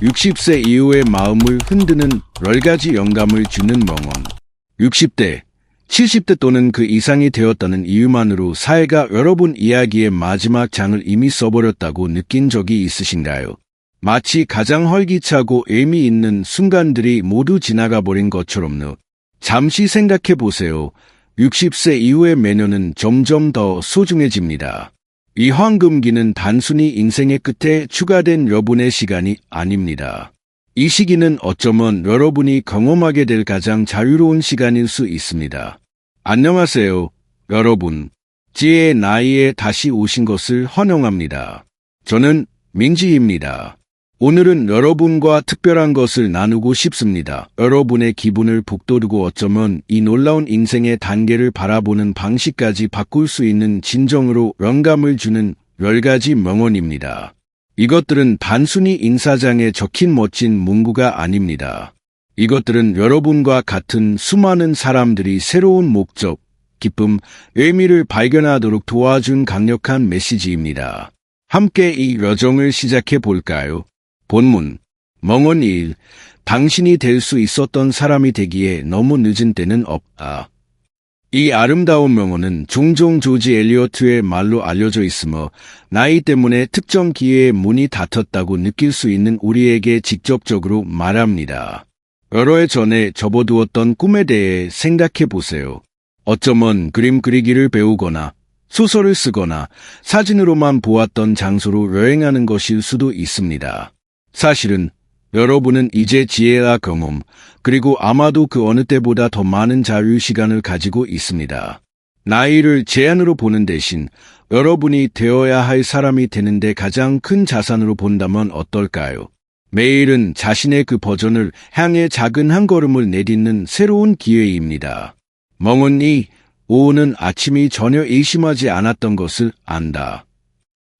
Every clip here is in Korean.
60세 이후의 마음을 흔드는 10가지 영감을 주는 명언. 60대, 70대 또는 그 이상이 되었다는 이유만으로 사회가 여러분 이야기의 마지막 장을 이미 써버렸다고 느낀 적이 있으신가요? 마치 가장 활기차고 의미 있는 순간들이 모두 지나가 버린 것처럼요. 잠시 생각해 보세요. 60세 이후의 매년은 점점 더 소중해집니다. 이 황금기는 단순히 인생의 끝에 추가된 여러분의 시간이 아닙니다. 이 시기는 어쩌면 여러분이 경험하게 될 가장 자유로운 시간일 수 있습니다. 안녕하세요, 여러분. 지혜의 나이에 다시 오신 것을 환영합니다. 저는 민지입니다. 오늘은 여러분과 특별한 것을 나누고 싶습니다. 여러분의 기분을 북돋우고 어쩌면 이 놀라운 인생의 단계를 바라보는 방식까지 바꿀 수 있는 진정으로 영감을 주는 10가지 명언입니다. 이것들은 단순히 인사장에 적힌 멋진 문구가 아닙니다. 이것들은 여러분과 같은 수많은 사람들이 새로운 목적, 기쁨, 의미를 발견하도록 도와준 강력한 메시지입니다. 함께 이 여정을 시작해 볼까요? 본문, 명언 1. 당신이 될 수 있었던 사람이 되기에 너무 늦은 때는 없다. 이 아름다운 명언은 종종 조지 엘리어트의 말로 알려져 있으며 나이 때문에 특정 기회에 문이 닫혔다고 느낄 수 있는 우리에게 직접적으로 말합니다. 여러 해 전에 접어두었던 꿈에 대해 생각해 보세요. 어쩌면 그림 그리기를 배우거나 소설을 쓰거나 사진으로만 보았던 장소로 여행하는 것일 수도 있습니다. 사실은 여러분은 이제 지혜와 경험, 그리고 아마도 그 어느 때보다 더 많은 자유 시간을 가지고 있습니다. 나이를 제한으로 보는 대신 여러분이 되어야 할 사람이 되는데 가장 큰 자산으로 본다면 어떨까요? 매일은 자신의 그 버전을 향해 작은 한 걸음을 내딛는 새로운 기회입니다. 명언 2. 오후는 아침이 전혀 의심하지 않았던 것을 안다.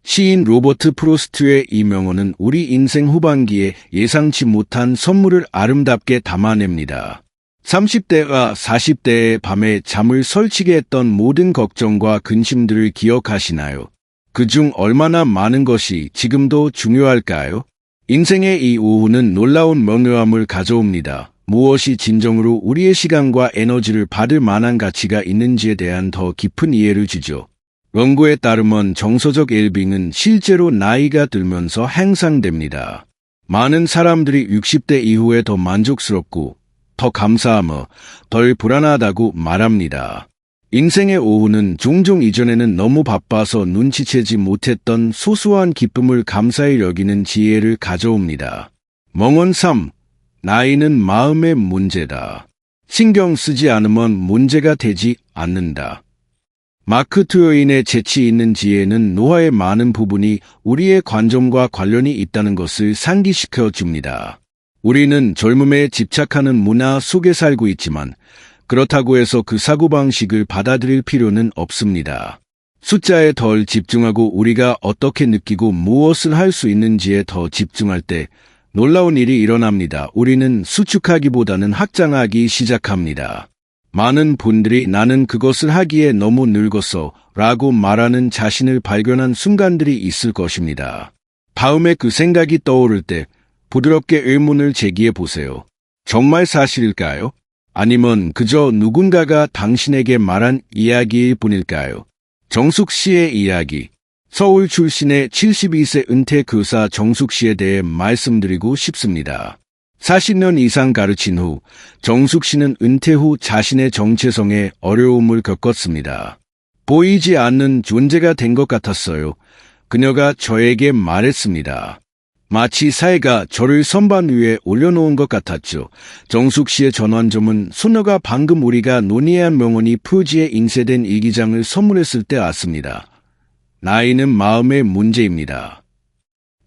시인 로버트 프로스트의 이 명언은 우리 인생 후반기에 예상치 못한 선물을 아름답게 담아냅니다. 30대와 40대의 밤에 잠을 설치게 했던 모든 걱정과 근심들을 기억하시나요? 그중 얼마나 많은 것이 지금도 중요할까요? 인생의 이 오후는 놀라운 명료함을 가져옵니다. 무엇이 진정으로 우리의 시간과 에너지를 받을 만한 가치가 있는지에 대한 더 깊은 이해를 주죠. 연구에 따르면 정서적 웰빙은 실제로 나이가 들면서 향상됩니다. 많은 사람들이 60대 이후에 더 만족스럽고 더 감사하며 덜 불안하다고 말합니다. 인생의 오후는 종종 이전에는 너무 바빠서 눈치채지 못했던 소소한 기쁨을 감사히 여기는 지혜를 가져옵니다. 명언 3. 나이는 마음의 문제다. 신경 쓰지 않으면 문제가 되지 않는다. 마크 트웨인의 재치 있는 지혜는 노화의 많은 부분이 우리의 관점과 관련이 있다는 것을 상기시켜 줍니다. 우리는 젊음에 집착하는 문화 속에 살고 있지만 그렇다고 해서 그 사고방식을 받아들일 필요는 없습니다. 숫자에 덜 집중하고 우리가 어떻게 느끼고 무엇을 할 수 있는지에 더 집중할 때 놀라운 일이 일어납니다. 우리는 수축하기보다는 확장하기 시작합니다. 많은 분들이 나는 그것을 하기에 너무 늙었어 라고 말하는 자신을 발견한 순간들이 있을 것입니다. 다음에 그 생각이 떠오를 때 부드럽게 의문을 제기해 보세요. 정말 사실일까요? 아니면 그저 누군가가 당신에게 말한 이야기일 뿐일까요? 정숙 씨의 이야기. 서울 출신의 72세 은퇴 교사 정숙 씨에 대해 말씀드리고 싶습니다. 40년 이상 가르친 후 정숙 씨는 은퇴 후 자신의 정체성에 어려움을 겪었습니다. 보이지 않는 존재가 된 것 같았어요. 그녀가 저에게 말했습니다. 마치 사회가 저를 선반 위에 올려놓은 것 같았죠. 정숙 씨의 전환점은 소녀가 방금 우리가 논의한 명언이 표지에 인쇄된 일기장을 선물했을 때 왔습니다. 나이는 마음의 문제입니다.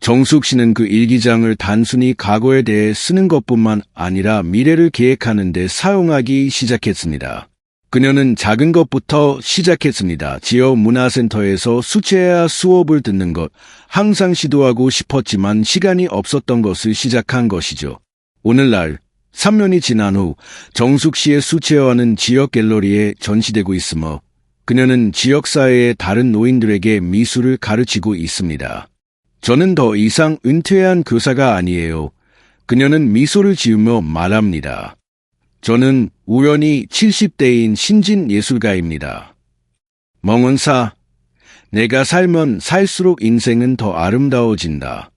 정숙 씨는 그 일기장을 단순히 과거에 대해 쓰는 것뿐만 아니라 미래를 계획하는 데 사용하기 시작했습니다. 그녀는 작은 것부터 시작했습니다. 지역 문화센터에서 수채화 수업을 듣는 것, 항상 시도하고 싶었지만 시간이 없었던 것을 시작한 것이죠. 오늘날 3년이 지난 후 정숙 씨의 수채화는 지역 갤러리에 전시되고 있으며 그녀는 지역사회의 다른 노인들에게 미술을 가르치고 있습니다. 저는 더 이상 은퇴한 교사가 아니에요. 그녀는 미소를 지으며 말합니다. 저는 우연히 70대인 신진 예술가입니다. 멍언사, 내가 살면 살수록 인생은 더 아름다워진다.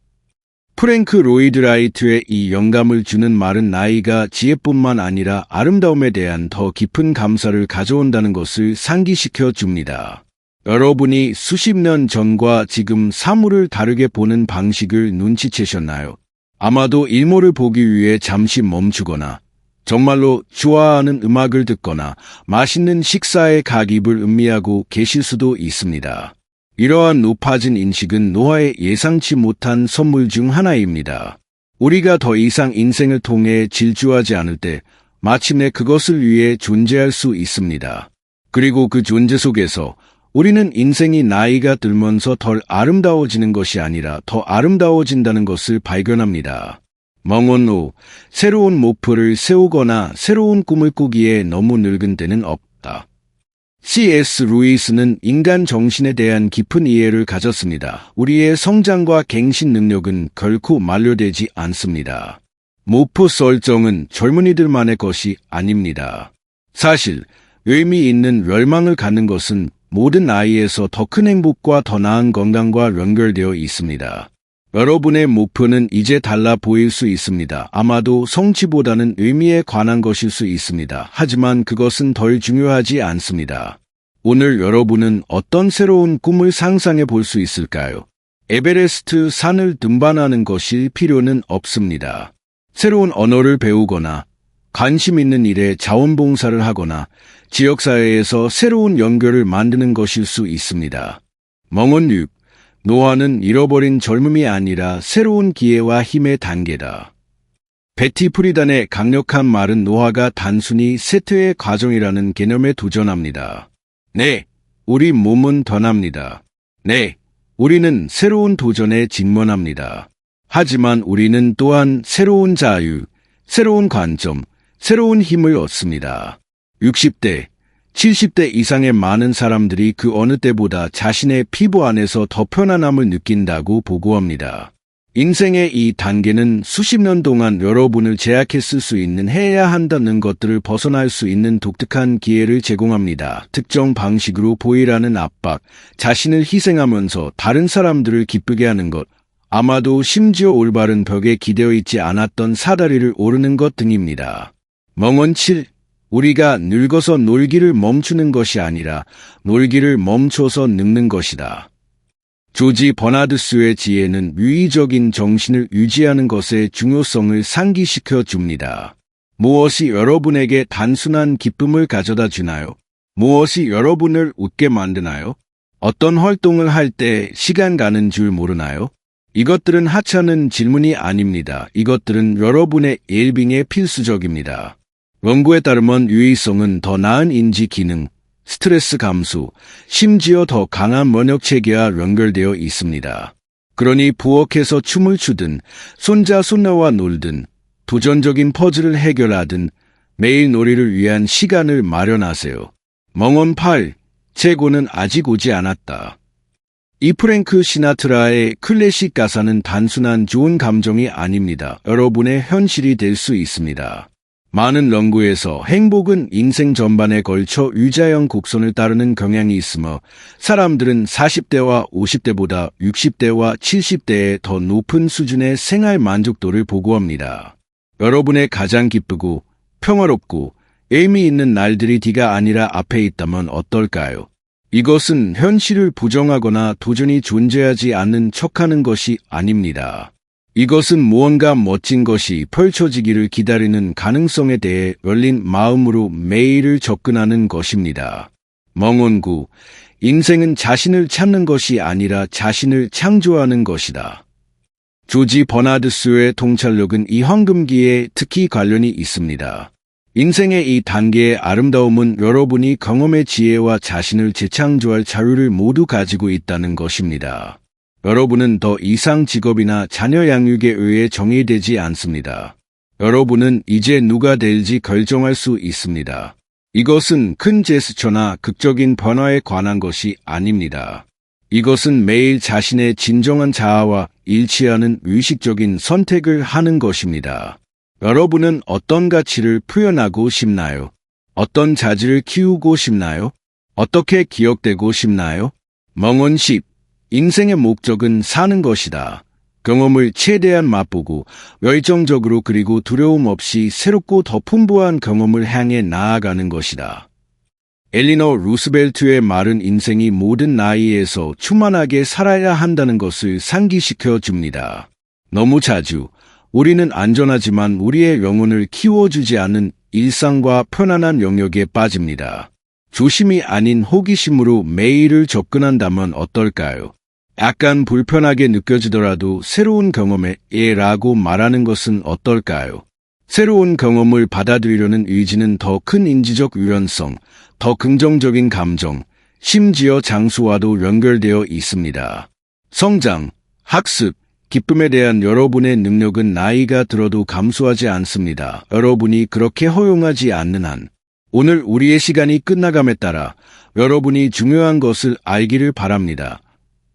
프랭크 로이드 라이트의 이 영감을 주는 말은 나이가 지혜뿐만 아니라 아름다움에 대한 더 깊은 감사를 가져온다는 것을 상기시켜 줍니다. 여러분이 수십 년 전과 지금 사물을 다르게 보는 방식을 눈치채셨나요? 아마도 일몰을 보기 위해 잠시 멈추거나 정말로 좋아하는 음악을 듣거나 맛있는 식사에 각입을 음미하고 계실 수도 있습니다. 이러한 높아진 인식은 노화의 예상치 못한 선물 중 하나입니다. 우리가 더 이상 인생을 통해 질주하지 않을 때 마침내 그것을 위해 존재할 수 있습니다. 그리고 그 존재 속에서 우리는 인생이 나이가 들면서 덜 아름다워지는 것이 아니라 더 아름다워진다는 것을 발견합니다. 멍언로, 새로운 목표를 세우거나 새로운 꿈을 꾸기에 너무 늙은 때는 없다. C.S. 루이스는 인간 정신에 대한 깊은 이해를 가졌습니다. 우리의 성장과 갱신 능력은 결코 만료되지 않습니다. 목표 설정은 젊은이들만의 것이 아닙니다. 사실 의미 있는 열망을 갖는 것은 모든 나이에서 더 큰 행복과 더 나은 건강과 연결되어 있습니다. 여러분의 목표는 이제 달라 보일 수 있습니다. 아마도 성취보다는 의미에 관한 것일 수 있습니다. 하지만 그것은 덜 중요하지 않습니다. 오늘 여러분은 어떤 새로운 꿈을 상상해 볼 수 있을까요? 에베레스트 산을 등반하는 것일 필요는 없습니다. 새로운 언어를 배우거나 관심 있는 일에 자원봉사를 하거나 지역사회에서 새로운 연결을 만드는 것일 수 있습니다. 멍언 6. 노화는 잃어버린 젊음이 아니라 새로운 기회와 힘의 단계다. 베티 프리단의 강력한 말은 노화가 단순히 쇠퇴의 과정이라는 개념에 도전합니다. 네, 우리 몸은 변합니다. 네, 우리는 새로운 도전에 직면합니다. 하지만 우리는 또한 새로운 자유, 새로운 관점, 새로운 힘을 얻습니다. 60대, 70대 이상의 많은 사람들이 그 어느 때보다 자신의 피부 안에서 더 편안함을 느낀다고 보고합니다. 인생의 이 단계는 수십 년 동안 여러분을 제약했을 수 있는 해야 한다는 것들을 벗어날 수 있는 독특한 기회를 제공합니다. 특정 방식으로 보이라는 압박, 자신을 희생하면서 다른 사람들을 기쁘게 하는 것, 아마도 심지어 올바른 벽에 기대어 있지 않았던 사다리를 오르는 것 등입니다. 멍언 7. 우리가 늙어서 놀기를 멈추는 것이 아니라 놀기를 멈춰서 늙는 것이다. 조지 버나드스의 지혜는 유의적인 정신을 유지하는 것의 중요성을 상기시켜 줍니다. 무엇이 여러분에게 단순한 기쁨을 가져다 주나요? 무엇이 여러분을 웃게 만드나요? 어떤 활동을 할 때 시간 가는 줄 모르나요? 이것들은 하찮은 질문이 아닙니다. 이것들은 여러분의 웰빙에 필수적입니다. 연구에 따르면 유의성은 더 나은 인지 기능, 스트레스 감소, 심지어 더 강한 면역 체계와 연결되어 있습니다. 그러니 부엌에서 춤을 추든, 손자손녀와 놀든, 도전적인 퍼즐을 해결하든 매일 놀이를 위한 시간을 마련하세요. 멍언 8. 재고는 아직 오지 않았다. 이 프랭크 시나트라의 클래식 가사는 단순한 좋은 감정이 아닙니다. 여러분의 현실이 될 수 있습니다. 많은 연구에서 행복은 인생 전반에 걸쳐 유자형 곡선을 따르는 경향이 있으며 사람들은 40대와 50대보다 60대와 70대에 더 높은 수준의 생활 만족도를 보고합니다. 여러분의 가장 기쁘고 평화롭고 의미 있는 날들이 뒤가 아니라 앞에 있다면 어떨까요? 이것은 현실을 부정하거나 도전이 존재하지 않는 척하는 것이 아닙니다. 이것은 무언가 멋진 것이 펼쳐지기를 기다리는 가능성에 대해 열린 마음으로 매일을 접근하는 것입니다. 멍언 9. 인생은 자신을 찾는 것이 아니라 자신을 창조하는 것이다. 조지 버나드스의 통찰력은 이 황금기에 특히 관련이 있습니다. 인생의 이 단계의 아름다움은 여러분이 경험의 지혜와 자신을 재창조할 자유를 모두 가지고 있다는 것입니다. 여러분은 더 이상 직업이나 자녀 양육에 의해 정의되지 않습니다. 여러분은 이제 누가 될지 결정할 수 있습니다. 이것은 큰 제스처나 극적인 변화에 관한 것이 아닙니다. 이것은 매일 자신의 진정한 자아와 일치하는 의식적인 선택을 하는 것입니다. 여러분은 어떤 가치를 표현하고 싶나요? 어떤 자질을 키우고 싶나요? 어떻게 기억되고 싶나요? 멍원 10. 인생의 목적은 사는 것이다. 경험을 최대한 맛보고 열정적으로 그리고 두려움 없이 새롭고 더 풍부한 경험을 향해 나아가는 것이다. 엘리너 루스벨트의 말은 인생이 모든 나이에서 충만하게 살아야 한다는 것을 상기시켜 줍니다. 너무 자주 우리는 안전하지만 우리의 영혼을 키워주지 않는 일상과 편안한 영역에 빠집니다. 조심이 아닌 호기심으로 매일을 접근한다면 어떨까요? 약간 불편하게 느껴지더라도 새로운 경험에 라고 말하는 것은 어떨까요? 새로운 경험을 받아들이려는 의지는 더 큰 인지적 유연성, 더 긍정적인 감정, 심지어 장수와도 연결되어 있습니다. 성장, 학습, 기쁨에 대한 여러분의 능력은 나이가 들어도 감소하지 않습니다. 여러분이 그렇게 허용하지 않는 한, 오늘 우리의 시간이 끝나감에 따라 여러분이 중요한 것을 알기를 바랍니다.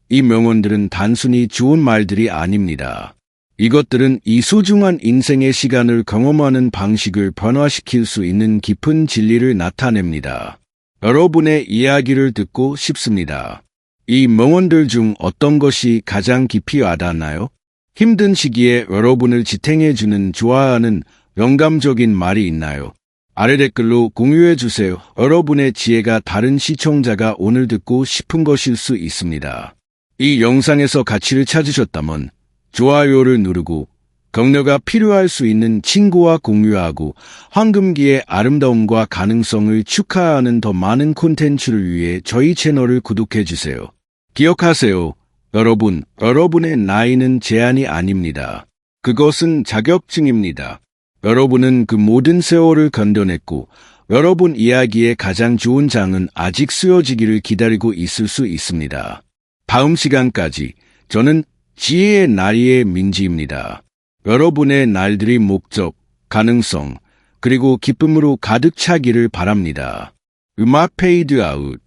이 명언들은 단순히 좋은 말들이 아닙니다. 이것들은 이 소중한 인생의 시간을 경험하는 방식을 변화시킬 수 있는 깊은 진리를 나타냅니다. 여러분의 이야기를 듣고 싶습니다. 이 명언들 중 어떤 것이 가장 깊이 와닿나요? 힘든 시기에 여러분을 지탱해주는 좋아하는 영감적인 말이 있나요? 아래 댓글로 공유해주세요. 여러분의 지혜가 다른 시청자가 오늘 듣고 싶은 것일 수 있습니다. 이 영상에서 가치를 찾으셨다면 좋아요를 누르고 격려가 필요할 수 있는 친구와 공유하고 황금기의 아름다움과 가능성을 축하하는 더 많은 콘텐츠를 위해 저희 채널을 구독해주세요. 기억하세요. 여러분의 나이는 제한이 아닙니다. 그것은 자격증입니다. 여러분은 그 모든 세월을 견뎌냈고 여러분 이야기의 가장 좋은 장은 아직 쓰여지기를 기다리고 있을 수 있습니다. 다음 시간까지 저는 지혜의 나리의 민지입니다. 여러분의 날들이 목적, 가능성, 그리고 기쁨으로 가득 차기를 바랍니다. 음악 페이드 아웃.